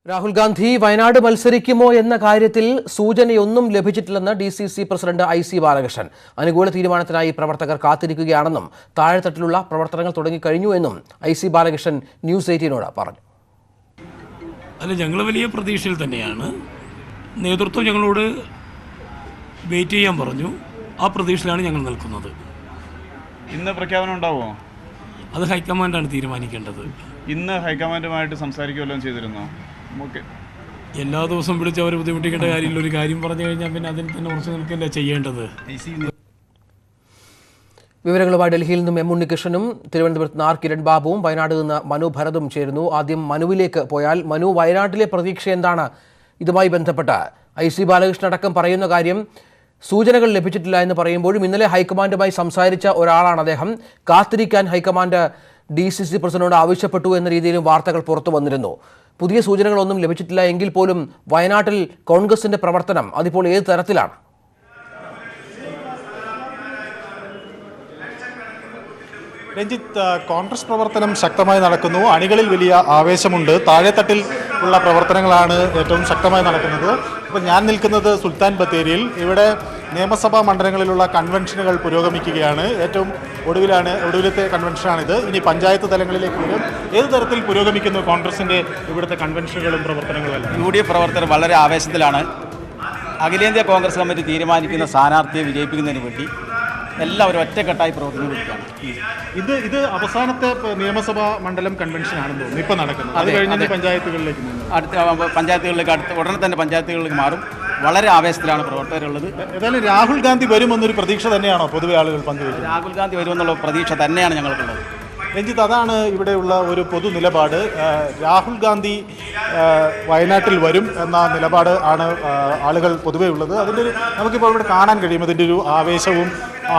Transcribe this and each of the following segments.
രാഹുൽ ഗാന്ധി വയനാട് മത്സരിക്കുമോ എന്ന കാര്യത്തിൽ സൂചനയൊന്നും ലഭിച്ചിട്ടില്ലെന്ന് DCC പ്രസിഡന്റ് IC ബാലകൃഷ്ണൻ. അനുകൂല തീരുമാനത്തിനായി പ്രവർത്തകർ കാത്തിരിക്കുകയാണെന്നും താഴെത്തട്ടിലുള്ള പ്രവർത്തനങ്ങൾ തുടങ്ങിക്കഴിഞ്ഞു എന്നും IC ബാലകൃഷ്ണൻ ന്യൂസ് 18നോട് പറഞ്ഞു. അല്ല, ഞങ്ങൾ വലിയ പ്രതീക്ഷയിൽ തന്നെയാണ്. നേതൃത്വം ഞങ്ങളോട് വെയിറ്റ് ചെയ്യാൻ പറഞ്ഞു. ആ പ്രതീക്ഷയിലാണ് ഞങ്ങൾ നിൽക്കുന്നത്. ഇന്ന് പ്രഖ്യാപനം ഉണ്ടാവുമോ? അത് ഹൈക്കമാൻഡാണ് തീരുമാനിക്കേണ്ടത്. ഇന്ന് ഹൈക്കമാൻഡുമായിട്ട് സംസാരിക്കുമല്ലോ ചെയ്തിരുന്നോ? ഓക്കെ, എല്ലാ ദിവസവും വിളിച്ച് അവരെ ബുദ്ധിമുട്ടിക്കേണ്ട കാര്യമില്ല. ഒരു കാര്യം പറഞ്ഞു കഴിഞ്ഞാൽ പിന്നെ അതിൽ തന്നെ ഉറച്ചു നിൽക്കില്ല ചെയ്യേണ്ടത്. വിവരങ്ങളുമായി ഡൽഹിയിൽ നിന്നും M ഉണ്ണികൃഷ്ണനും തിരുവനന്തപുരത്ത് നിന്ന് R കിരൺ ബാബുവും വയനാട് നിന്ന് മനു ഭരതും ചേരുന്നു. ആദ്യം മനുവിലേക്ക് പോയാൽ, മനു, വയനാട്ടിലെ പ്രതീക്ഷ എന്താണ്? ഇതുമായി ബന്ധപ്പെട്ട് IC ബാലകൃഷ്ണൻ അടക്കം പറയുന്ന കാര്യം സൂചനകൾ ലഭിച്ചിട്ടില്ല എന്ന് പറയുമ്പോഴും ഇന്നലെ ഹൈക്കമാൻഡുമായി സംസാരിച്ച ഒരാളാണ് അദ്ദേഹം. കാത്തിരിക്കാൻ ഹൈക്കമാൻഡ് DCC പ്രസിഡന്റിനോട് ആവശ്യപ്പെട്ടു എന്ന രീതിയിലും വാർത്തകൾ പുറത്തു വന്നിരുന്നു. പുതിയ സൂചനകളൊന്നും ലഭിച്ചിട്ടില്ല എങ്കിൽ പോലും വയനാട്ടിൽ കോൺഗ്രസിന്റെ പ്രവർത്തനം അതിപ്പോൾ ഏത് തരത്തിലാണ്? രഞ്ജിത്ത്, കോൺഗ്രസ് പ്രവർത്തനം ശക്തമായി നടക്കുന്നു. അണികളിൽ വലിയ ആവേശമുണ്ട്. താഴെത്തട്ടിൽ ഉള്ള പ്രവർത്തനങ്ങളാണ് ഏറ്റവും ശക്തമായി നടക്കുന്നത്. ഇപ്പോൾ ഞാൻ നിൽക്കുന്നത് സുൽത്താൻ ബത്തേരിയിൽ. ഇവിടെ നിയമസഭാ മണ്ഡലങ്ങളിലുള്ള കൺവെൻഷനുകൾ പുരോഗമിക്കുകയാണ്. ഏറ്റവും ഒടുവിലത്തെ കൺവെൻഷനാണിത്. ഇനി പഞ്ചായത്ത് തലങ്ങളിലേക്ക് വരും. ഏത് തരത്തിൽ പുരോഗമിക്കുന്നു കോൺഗ്രസിൻ്റെ ഇവിടുത്തെ കൺവെൻഷനുകളും പ്രവർത്തനങ്ങളും? UDF പ്രവർത്തകർ വളരെ ആവേശത്തിലാണ്. അഖിലേന്ത്യാ കോൺഗ്രസ് കമ്മിറ്റി തീരുമാനിക്കുന്ന സ്ഥാനാർത്ഥിയെ വിജയിപ്പിക്കുന്നതിന് വേണ്ടി എല്ലാവരും ഒറ്റക്കെട്ടായി പ്രവർത്തിച്ചുകൊണ്ടിരിക്കുകയാണ്. ഇത് അവസാനത്തെ നിയമസഭാ മണ്ഡലം കൺവെൻഷനാണെന്ന് തോന്നുന്നു ഇപ്പോൾ നടക്കുന്നത്. അത് കഴിഞ്ഞ് പഞ്ചായത്തുകളിലേക്ക് അടുത്ത പഞ്ചായത്തുകളിലേക്ക് ഉടനെ തന്നെ പഞ്ചായത്തുകളിലേക്ക് മാറും. വളരെ ആവേശത്തിലാണ് പ്രവർത്തകരുള്ളത്. ഏതായാലും രാഹുൽ ഗാന്ധി വരുമെന്നൊരു പ്രതീക്ഷ തന്നെയാണോ പൊതുവെ ആളുകൾ പങ്കുവയ്ക്കുന്നത്? രാഹുൽ ഗാന്ധി വരുമെന്നുള്ള പ്രതീക്ഷ തന്നെയാണ് ഞങ്ങൾക്കുള്ളത്. രഞ്ജിത്ത്, അതാണ് ഇവിടെയുള്ള ഒരു പൊതു നിലപാട്. രാഹുൽ ഗാന്ധി വയനാട്ടിൽ വരും എന്ന നിലപാട് ആണ് ആളുകൾ പൊതുവേ ഉള്ളത്. അതിൻ്റെ നമുക്കിപ്പോൾ ഇവിടെ കാണാൻ കഴിയും. അതിൻ്റെ ഒരു ആവേശവും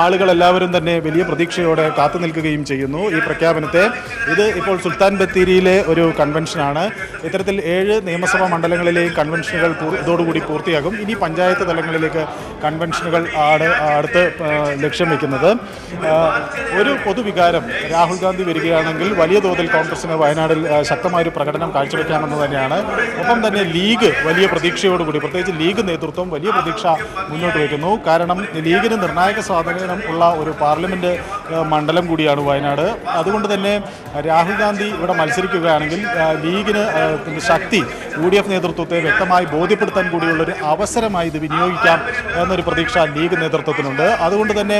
ആളുകളെല്ലാവരും തന്നെ വലിയ പ്രതീക്ഷയോടെ കാത്തു നിൽക്കുകയും ചെയ്യുന്നു ഈ പ്രഖ്യാപനത്തെ. ഇത് ഇപ്പോൾ സുൽത്താൻ ബത്തേരിയിലെ ഒരു കൺവെൻഷനാണ്. ഇത്തരത്തിൽ 7 നിയമസഭാ മണ്ഡലങ്ങളിലെയും കൺവെൻഷനുകൾ ഇതോടുകൂടി പൂർത്തിയാകും. ഇനി പഞ്ചായത്ത് തലങ്ങളിലേക്ക് കൺവെൻഷനുകൾ അടുത്ത് ലക്ഷ്യം വയ്ക്കുന്നത്. ഒരു പൊതുവികാരം, രാഹുൽ ഗാന്ധി വരികയാണെങ്കിൽ വലിയ തോതിൽ കോൺഗ്രസിന് വയനാടിൽ ശക്തമായൊരു പ്രകടനം കാഴ്ചവെക്കാമെന്ന് തന്നെയാണ്. ഒപ്പം തന്നെ ലീഗ് വലിയ പ്രതീക്ഷയോടുകൂടി, പ്രത്യേകിച്ച് ലീഗ് നേതൃത്വം വലിയ പ്രതീക്ഷ മുന്നോട്ട് വയ്ക്കുന്നു. കാരണം ലീഗിന് നിർണായക സ്വാധീനം ഉള്ള ഒരു പാർലമെന്റ് മണ്ഡലം കൂടിയാണ് വയനാട്. അതുകൊണ്ട് തന്നെ രാഹുൽ ഗാന്ധി ഇവിടെ മത്സരിക്കുകയാണെങ്കിൽ ലീഗിന് ശക്തി UDF നേതൃത്വത്തെ വ്യക്തമായി ബോധ്യപ്പെടുത്താൻ കൂടിയുള്ളൊരു അവസരമായി ഇത് വിനിയോഗിക്കാം എന്നൊരു പ്രതീക്ഷ ലീഗ് നേതൃത്വത്തിനുണ്ട്. അതുകൊണ്ട് തന്നെ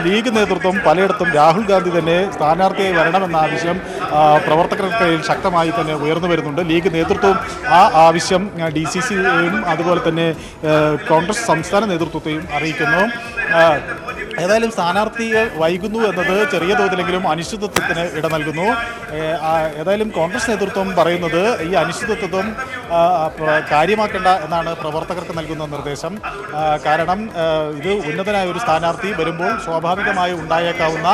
ലീഗ് നേതൃത്വം പലയിടത്തും രാഹുൽ ഗാന്ധി തന്നെ സ്ഥാനാർത്ഥിയായി വരണമെന്ന ആവശ്യം പ്രവർത്തകർക്കിടയിൽ ശക്തമായി തന്നെ ഉയർന്നു വരുന്നുണ്ട്. ലീഗ് നേതൃത്വവും ആ ആവശ്യം DCCയെയും അതുപോലെ തന്നെ കോൺഗ്രസ് സംസ്ഥാന നേതൃത്വത്തെയും അറിയിക്കുന്നു. ഏതായാലും സ്ഥാനാർത്ഥികൾ വൈകുന്നു എന്നത് ചെറിയ തോതിലെങ്കിലും അനിശ്ചിതത്വത്തിന് ഇട നൽകുന്നു. ഏതായാലും കോൺഗ്രസ് നേതൃത്വം പറയുന്നത് ഈ അനിശ്ചിതത്വം കാര്യമാക്കേണ്ട എന്നാണ് പ്രവർത്തകർക്ക് നൽകുന്ന നിർദ്ദേശം. കാരണം ഇത് ഉന്നതനായ ഒരു സ്ഥാനാർത്ഥി വരുമ്പോൾ സ്വാഭാവികമായി ഉണ്ടായേക്കാവുന്ന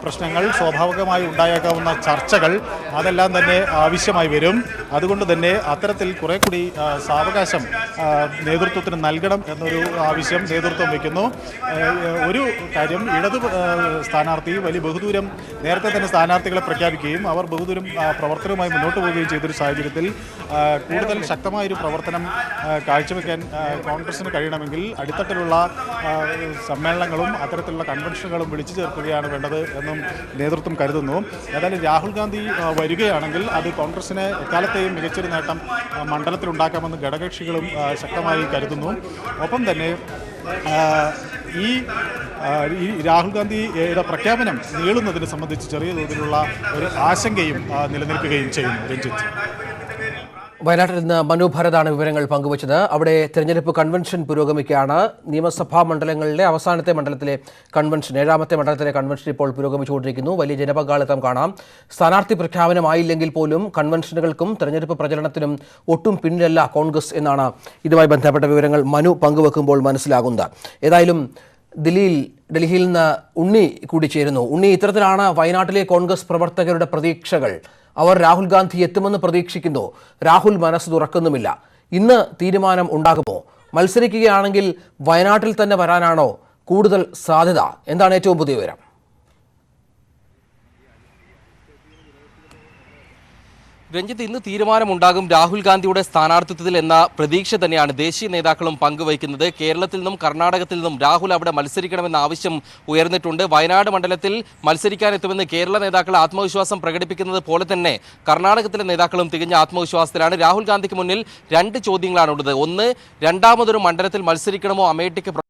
പ്രശ്നങ്ങൾ, സ്വാഭാവികമായി ഉണ്ടായേക്കാവുന്ന ചർച്ചകൾ, അതെല്ലാം തന്നെ ആവശ്യമായി വരും. അതുകൊണ്ട് തന്നെ അത്തരത്തിൽ കുറെ കൂടി സാവകാശം നേതൃത്വത്തിന് നൽകണം എന്നൊരു ആവശ്യം നേതൃത്വം വയ്ക്കുന്നു. ഒരു കാര്യം, ഇടത് സ്ഥാനാർത്ഥി വലിയ ബഹുദൂരം നേരത്തെ തന്നെ സ്ഥാനാർത്ഥികളെ പ്രഖ്യാപിക്കുകയും അവർ ബഹുദൂരം പ്രവർത്തനവുമായി മുന്നോട്ട് പോവുകയും ചെയ്തൊരു സാഹചര്യത്തിൽ കൂടുതൽ ശക്തമായൊരു പ്രവർത്തനം കാഴ്ചവെക്കാൻ കോൺഗ്രസിന് കഴിയണമെങ്കിൽ അടിത്തട്ടിലുള്ള സമ്മേളനങ്ങളും അത്തരത്തിലുള്ള കൺവെൻഷനുകളും വിളിച്ചു ചേർക്കുകയാണ് വേണ്ടത് എന്നും നേതൃത്വം കരുതുന്നു. ഏതായാലും രാഹുൽ ഗാന്ധി വരികയാണെങ്കിൽ അത് കോൺഗ്രസിന് എക്കാലത്തെയും മികച്ചൊരു നേട്ടം മണ്ഡലത്തിലുണ്ടാക്കാമെന്ന് ഘടകകക്ഷികളും ശക്തമായി കരുതുന്നു. ഒപ്പം തന്നെ ഈ രാഹുൽ ഗാന്ധിയുടെ പ്രഖ്യാപനം നീളുന്നതിനെ സംബന്ധിച്ച് ചെറിയ തോതിലുള്ള ഒരു ആശങ്കയും നിലനിൽക്കുകയും ചെയ്യുന്നു. രഞ്ജിത്ത്, വയനാട്ടിൽ നിന്ന് മനു ഭരതാണ് വിവരങ്ങൾ പങ്കുവച്ചത്. അവിടെ തെരഞ്ഞെടുപ്പ് കൺവെൻഷൻ പുരോഗമിക്കുകയാണ്. നിയമസഭാ മണ്ഡലങ്ങളിലെ അവസാനത്തെ മണ്ഡലത്തിലെ കൺവെൻഷൻ, 7ാമത്തെ മണ്ഡലത്തിലെ കൺവെൻഷൻ ഇപ്പോൾ പുരോഗമിച്ചുകൊണ്ടിരിക്കുന്നു. വലിയ ജനപങ്കാളിത്തം കാണാം. സ്ഥാനാർത്ഥി പ്രഖ്യാപനമായില്ലെങ്കിൽ പോലും കൺവെൻഷനുകൾക്കും തെരഞ്ഞെടുപ്പ് പ്രചരണത്തിനും ഒട്ടും പിന്നിലല്ല കോൺഗ്രസ് എന്നാണ് ഇതുമായി ബന്ധപ്പെട്ട വിവരങ്ങൾ മനു പങ്കുവെക്കുമ്പോൾ മനസ്സിലാകുന്നത്. ഏതായാലും ഡൽഹിയിൽ നിന്ന് ഉണ്ണി കൂടി ചേരുന്നു. ഉണ്ണി, ഇത്തരത്തിലാണ് വയനാട്ടിലെ കോൺഗ്രസ് പ്രവർത്തകരുടെ പ്രതീക്ഷകൾ. അവർ രാഹുൽ ഗാന്ധി എത്തുമെന്ന് പ്രതീക്ഷിക്കുന്നു. രാഹുൽ മനസ്സ് തുറക്കുന്നുമില്ല. ഇന്ന് തീരുമാനം ഉണ്ടാകുമോ? മത്സരിക്കുകയാണെങ്കിൽ വയനാട്ടിൽ തന്നെ വരാനാണോ കൂടുതൽ സാധ്യത? എന്താണ് ഏറ്റവും പുതിയ വിവരം? രഞ്ജിത്ത്, ഇന്ന് തീരുമാനമുണ്ടാകും രാഹുൽ ഗാന്ധിയുടെ സ്ഥാനാർത്ഥിത്വത്തിൽ എന്ന പ്രതീക്ഷ തന്നെയാണ് ദേശീയ നേതാക്കളും പങ്കുവയ്ക്കുന്നത്. കേരളത്തിൽ നിന്നും കർണാടകത്തിൽ നിന്നും രാഹുൽ അവിടെ മത്സരിക്കണമെന്ന ആവശ്യം ഉയർന്നിട്ടുണ്ട്. വയനാട് മണ്ഡലത്തിൽ മത്സരിക്കാനെത്തുമെന്ന് കേരള നേതാക്കൾ ആത്മവിശ്വാസം പ്രകടിപ്പിക്കുന്നത് പോലെ തന്നെ കർണാടകത്തിലെ നേതാക്കളും തികഞ്ഞ ആത്മവിശ്വാസത്തിലാണ്. രാഹുൽ ഗാന്ധിക്ക് മുന്നിൽ രണ്ട് ചോദ്യങ്ങളാണുള്ളത്. ഒന്ന്, രണ്ടാമതൊരു മണ്ഡലത്തിൽ മത്സരിക്കണമോ അമേഠിക്ക്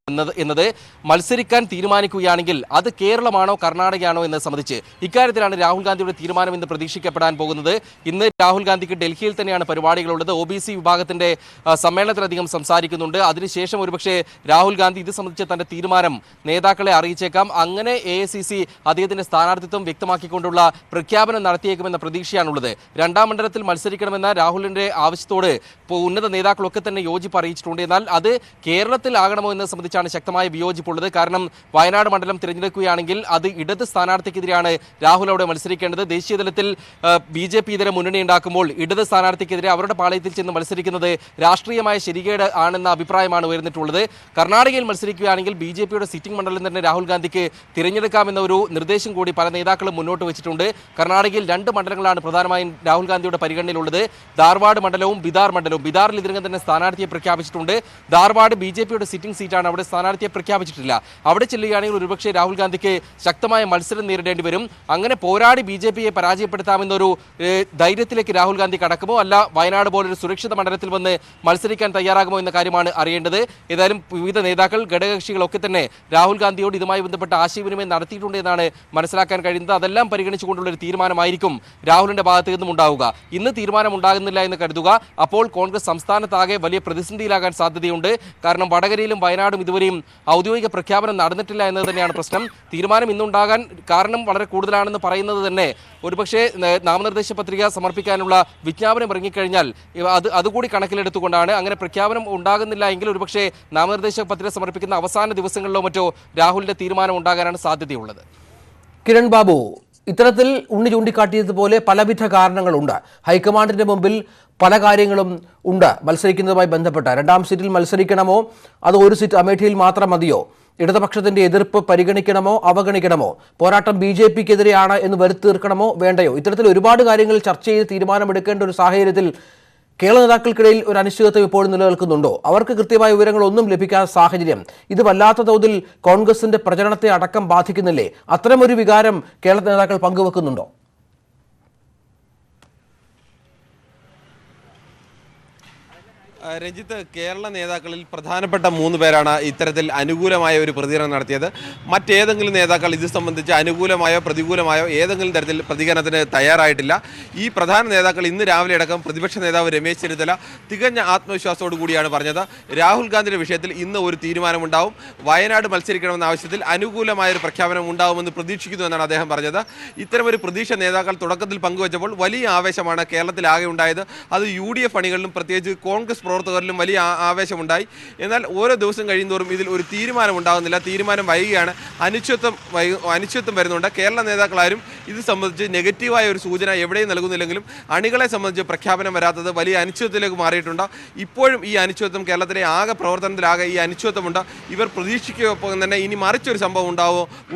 എന്നത് മത്സരിക്കാൻ തീരുമാനിക്കുകയാണെങ്കിൽ അത് കേരളമാണോ കർണാടകയാണോ എന്നത് സംബന്ധിച്ച് ഇക്കാര്യത്തിലാണ് രാഹുൽ ഗാന്ധിയുടെ തീരുമാനം ഇന്ന് പ്രതീക്ഷിക്കപ്പെടാൻ പോകുന്നത്. ഇന്ന് രാഹുൽ ഗാന്ധിക്ക് ഡൽഹിയിൽ തന്നെയാണ് പരിപാടികളുള്ളത്. OBC വിഭാഗത്തിന്റെ സമ്മേളനത്തിലധികം സംസാരിക്കുന്നുണ്ട്. അതിനുശേഷം ഒരുപക്ഷെ രാഹുൽ ഗാന്ധി ഇത് സംബന്ധിച്ച് തന്റെ തീരുമാനം നേതാക്കളെ അറിയിച്ചേക്കാം. അങ്ങനെ AICC അദ്ദേഹത്തിന്റെ സ്ഥാനാർത്ഥിത്വം വ്യക്തമാക്കിക്കൊണ്ടുള്ള പ്രഖ്യാപനം നടത്തിയേക്കുമെന്ന പ്രതീക്ഷയാണുള്ളത്. രണ്ടാം മണ്ഡലത്തിൽ മത്സരിക്കണമെന്ന രാഹുലിന്റെ ആവശ്യത്തോട് ഉന്നത നേതാക്കളൊക്കെ തന്നെ യോജിപ്പ് അറിയിച്ചിട്ടുണ്ട്. എന്നാൽ അത് കേരളത്തിൽ ആകണമോ എന്നത് സംബന്ധിച്ചാണ് ശക്തമായ വിയോജിപ്പുള്ളത്. കാരണം വയനാട് മണ്ഡലം തിരഞ്ഞെടുക്കുകയാണെങ്കിൽ അത് ഇടത് സ്ഥാനാർത്ഥിക്കെതിരെയാണ് രാഹുൽ അവിടെ മത്സരിക്കേണ്ടത്. ദേശീയ തലത്തിൽ BJP ഇതര മുന്നണി ഉണ്ടാക്കുമ്പോൾ ഇടത് സ്ഥാനാർത്ഥിക്കെതിരെ അവരുടെ പാളയത്തിൽ ചെന്ന് മത്സരിക്കുന്നത് രാഷ്ട്രീയമായ ശരികേട് ആണെന്ന അഭിപ്രായമാണ് ഉയർന്നിട്ടുള്ളത്. കർണാടകയിൽ മത്സരിക്കുകയാണെങ്കിൽ BJPയുടെ സിറ്റിംഗ് മണ്ഡലം തന്നെ രാഹുൽ ഗാന്ധിക്ക് തിരഞ്ഞെടുക്കാമെന്ന ഒരു നിർദ്ദേശം കൂടി പല നേതാക്കളും മുന്നോട്ട് വെച്ചിട്ടുണ്ട്. കർണാടകയിൽ രണ്ട് മണ്ഡലങ്ങളാണ് പ്രധാനമായും രാഹുൽ ഗാന്ധിയുടെ പരിഗണനയിലുള്ളത്. ധാർവാഡ് മണ്ഡലവും ബിദാർ മണ്ഡലവും. ബിദാറിൽ ഇതിനകം തന്നെ സ്ഥാനാർത്ഥിയെ പ്രഖ്യാപിച്ചിട്ടുണ്ട്. ധാർവാഡ് BJPയുടെ സിറ്റിംഗ് സീറ്റാണ്. അവിടെ സ്ഥാനാർത്ഥിയെ പ്രഖ്യാപിച്ചിട്ടില്ല. അവിടെ ചെല്ലുകയാണെങ്കിൽ ഒരുപക്ഷെ രാഹുൽ ഗാന്ധിക്ക് ശക്തമായ മത്സരം നേരിടേണ്ടി വരും. അങ്ങനെ പോരാടി BJPയെ പരാജയപ്പെടുത്താമെന്നൊരു ധൈര്യത്തിലേക്ക് രാഹുൽ ഗാന്ധി കടക്കുമോ, അല്ല വയനാട് പോലൊരു സുരക്ഷിത മണ്ഡലത്തിൽ വന്ന് മത്സരിക്കാൻ തയ്യാറാകുമോ എന്ന കാര്യമാണ് അറിയേണ്ടത്. ഏതായാലും വിവിധ നേതാക്കൾ ഘടകകക്ഷികളൊക്കെ തന്നെ രാഹുൽ ഗാന്ധിയോട് ഇതുമായി ബന്ധപ്പെട്ട ആശയവിനിമയം നടത്തിയിട്ടുണ്ട് എന്നാണ് മനസ്സിലാക്കാൻ കഴിയുന്നത്. അതെല്ലാം പരിഗണിച്ചുകൊണ്ടുള്ള ഒരു തീരുമാനമായിരിക്കും രാഹുലിന്റെ ഭാഗത്ത് നിന്നും ഉണ്ടാവുക. ഇന്ന് തീരുമാനം ഉണ്ടാകുന്നില്ല എന്ന് കരുതുക. അപ്പോൾ കോൺഗ്രസ് സംസ്ഥാനത്താകെ വലിയ പ്രതിസന്ധിയിലാകാൻ സാധ്യതയുണ്ട്. കാരണം വടകരയിലും വയനാടും ഇതുവരെയും ഔദ്യോഗിക പ്രഖ്യാപനം നടന്നിട്ടില്ല എന്നത് തന്നെയാണ് പ്രശ്നം. തീരുമാനം ഇന്നുണ്ടാകാൻ കാരണം വളരെ കൂടുതലാണെന്ന് പറയുന്നത് തന്നെ ഒരുപക്ഷെ നാമനിർദ്ദേശ പത്രിക സമർപ്പിക്കാനുള്ള വിജ്ഞാപനം ഇറങ്ങിക്കഴിഞ്ഞാൽ അതുകൂടി കണക്കിലെടുത്തുകൊണ്ടാണ്. അങ്ങനെ പ്രഖ്യാപനം ഉണ്ടാകുന്നില്ല എങ്കിൽ ഒരുപക്ഷെ നാമനിർദ്ദേശ പത്രിക സമർപ്പിക്കുന്ന അവസാന ദിവസങ്ങളിലോ മറ്റോ രാഹുലിന്റെ തീരുമാനം ഉണ്ടാകാനാണ് സാധ്യതയുള്ളത്. കിരൺ ബാബു, ഇത്തരത്തിൽ ഉണ്ണി ചൂണ്ടിക്കാട്ടിയതുപോലെ പലവിധ കാരണങ്ങളുണ്ട്. ഹൈക്കമാൻഡിന്റെ മുമ്പിൽ പല കാര്യങ്ങളും ഉണ്ട് മത്സരിക്കുന്നതുമായി ബന്ധപ്പെട്ട. രണ്ടാം സീറ്റിൽ മത്സരിക്കണമോ അതോ ഒരു സീറ്റ് അമേഠിയിൽ മാത്രം മതിയോ? ഇടതുപക്ഷത്തിന്റെ എതിർപ്പ് പരിഗണിക്കണമോ അവഗണിക്കണമോ? പോരാട്ടം BJPക്കെതിരെയാണ് എന്ന് വരുത്തി തീർക്കണമോ വേണ്ടയോ? ഇത്തരത്തിൽ ഒരുപാട് കാര്യങ്ങൾ ചർച്ച ചെയ്ത് തീരുമാനമെടുക്കേണ്ട ഒരു സാഹചര്യത്തിൽ കേരള നേതാക്കൾക്കിടയിൽ ഒരു അനിശ്ചിതത്വം ഇപ്പോഴും നിലനിൽക്കുന്നുണ്ടോ? അവർക്ക് കൃത്യമായ വിവരങ്ങളൊന്നും ലഭിക്കാത്ത സാഹചര്യം ഇത് വല്ലാത്ത തോതിൽ കോൺഗ്രസിന്റെ പ്രചരണത്തെ അടക്കം ബാധിക്കുന്നില്ലേ? അത്തരമൊരു വികാരം കേരള നേതാക്കൾ പങ്കുവെക്കുന്നുണ്ടോ? രഞ്ജിത്ത്, കേരള നേതാക്കളിൽ പ്രധാനപ്പെട്ട 3 പേരാണ് ഇത്തരത്തിൽ അനുകൂലമായ ഒരു പ്രതികരണം നടത്തിയത്. മറ്റേതെങ്കിലും നേതാക്കൾ ഇത് സംബന്ധിച്ച് അനുകൂലമായോ പ്രതികൂലമായോ ഏതെങ്കിലും തരത്തിൽ പ്രതികരണത്തിന് തയ്യാറായിട്ടില്ല. ഈ പ്രധാന നേതാക്കൾ ഇന്ന് രാവിലെ അടക്കം പ്രതിപക്ഷ നേതാവ് രമേശ് ചെന്നിത്തല തികഞ്ഞ ആത്മവിശ്വാസത്തോടു കൂടിയാണ് പറഞ്ഞത്. രാഹുൽ ഗാന്ധിയുടെ വിഷയത്തിൽ ഇന്ന് ഒരു തീരുമാനമുണ്ടാവും. വയനാട് മത്സരിക്കണമെന്ന ആവശ്യത്തിൽ അനുകൂലമായൊരു പ്രഖ്യാപനം ഉണ്ടാവുമെന്ന് പ്രതീക്ഷിക്കുന്നു എന്നാണ് അദ്ദേഹം പറഞ്ഞത്. ഇത്തരമൊരു പ്രതീക്ഷ നേതാക്കൾ തുടക്കത്തിൽ പങ്കുവച്ചപ്പോൾ വലിയ ആവേശമാണ് കേരളത്തിലാകെ ഉണ്ടായത്. അത് UDF അണികളിലും പ്രത്യേകിച്ച് കോൺഗ്രസ് പ്രവർത്തകരിലും വലിയ ആവേശമുണ്ടായി. എന്നാൽ ഓരോ ദിവസം കഴിയുന്തോറും ഇതിൽ ഒരു തീരുമാനം ഉണ്ടാകുന്നില്ല. തീരുമാനം വൈകിയാണ്. അനിശ്ചിതത്വം വരുന്നുണ്ട്. കേരള നേതാക്കളാരും ഇത് സംബന്ധിച്ച് നെഗറ്റീവായ ഒരു സൂചന എവിടെയും നൽകുന്നില്ലെങ്കിലും അണികളെ സംബന്ധിച്ച് പ്രഖ്യാപനം വരാത്തത് വലിയ അനിശ്ചിതത്തിലേക്ക് മാറിയിട്ടുണ്ട്. ഇപ്പോഴും ഈ അനിശ്ചിതത്വം കേരളത്തിലെ ആകെ പ്രവർത്തനത്തിലാകെ ഈ അനിശ്ചിതത്വമുണ്ട്. ഇവർ പ്രതീക്ഷിക്കൊപ്പം തന്നെ ഇനി മറിച്ചൊരു സംഭവം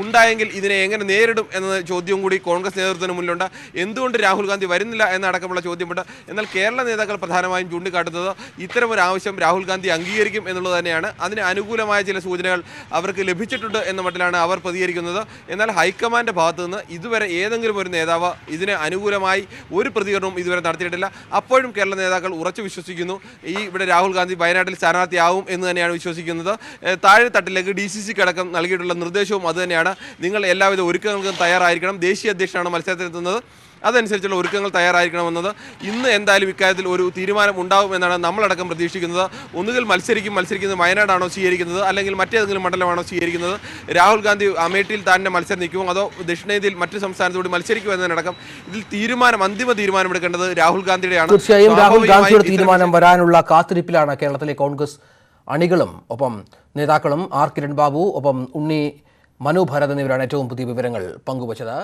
ഉണ്ടായെങ്കിൽ ഇതിനെ എങ്ങനെ നേരിടും എന്ന ചോദ്യവും കൂടി കോൺഗ്രസ് നേതൃത്വത്തിന് മുന്നിലുണ്ട്. എന്തുകൊണ്ട് രാഹുൽ ഗാന്ധി വരുന്നില്ല എന്നടക്കമുള്ള ചോദ്യമുണ്ട്. എന്നാൽ കേരള നേതാക്കൾ പ്രധാനമായും ചൂണ്ടിക്കാട്ടുന്നത് ഇത്തരമൊരു ആവശ്യം രാഹുൽ ഗാന്ധി അംഗീകരിക്കും എന്നുള്ളത് തന്നെയാണ്. അതിന് അനുകൂലമായ ചില സൂചനകൾ അവർക്ക് ലഭിച്ചിട്ടുണ്ട് എന്ന മട്ടിലാണ് അവർ പ്രതികരിക്കുന്നത്. എന്നാൽ ഹൈക്കമാൻഡിന്റെ ഭാഗത്തു നിന്ന് ഇതുവരെ ഏതെങ്കിലും ഒരു നേതാവ് ഇതിന് അനുകൂലമായി ഒരു പ്രതികരണവും ഇതുവരെ നടത്തിയിട്ടില്ല. അപ്പോഴും കേരള നേതാക്കൾ ഉറച്ചു വിശ്വസിക്കുന്നു ഇവിടെ രാഹുൽ ഗാന്ധി വയനാട്ടിൽ സ്ഥാനാർത്ഥിയാവും എന്ന് തന്നെയാണ് വിശ്വസിക്കുന്നത്. താഴെ തട്ടിലേക്ക് DCC അടക്കം നൽകിയിട്ടുള്ള നിർദ്ദേശവും അതുതന്നെയാണ്. നിങ്ങൾ എല്ലാവിധ ഒരുക്കങ്ങൾക്കും തയ്യാറായിരിക്കണം. ദേശീയ അധ്യക്ഷനാണ് മത്സരത്തിനെത്തുന്നത്. അതനുസരിച്ചുള്ള ഒരുക്കങ്ങൾ തയ്യാറായിരിക്കണമെന്നത് ഇന്ന് എന്തായാലും ഇക്കാര്യത്തിൽ ഒരു തീരുമാനം ഉണ്ടാവും എന്നാണ് നമ്മളടക്കം പ്രതീക്ഷിക്കുന്നത്. ഒന്നുകിൽ മത്സരിക്കുന്നത് വയനാടാണോ സ്വീകരിക്കുന്നത്, അല്ലെങ്കിൽ മറ്റേതെങ്കിലും മണ്ഡലമാണോ സ്വീകരിക്കുന്നത്? രാഹുൽ ഗാന്ധി അമേഠിയിൽ തന്നെ മത്സരം നിൽക്കുമോ അതോ ദക്ഷിണേന്ത്യയിൽ മറ്റു സംസ്ഥാനത്തോട് മത്സരിക്കുമോ എന്നതിനടക്കം ഇതിൽ അന്തിമ തീരുമാനം എടുക്കേണ്ടത് രാഹുൽ ഗാന്ധിയുടെയാണ്. തീർച്ചയായും രാഹുൽ ഗാന്ധിയുടെ തീരുമാനം വരാനുള്ള കാത്തിരിപ്പിലാണ് കേരളത്തിലെ കോൺഗ്രസ് അണികളും ഒപ്പം നേതാക്കളും. കിരൺ ബാബു ഒപ്പം ഉണ്ണി മനു ഭരത് എന്നിവരാണ് ഏറ്റവും പുതിയ വിവരങ്ങൾ പങ്കുവച്ചത്.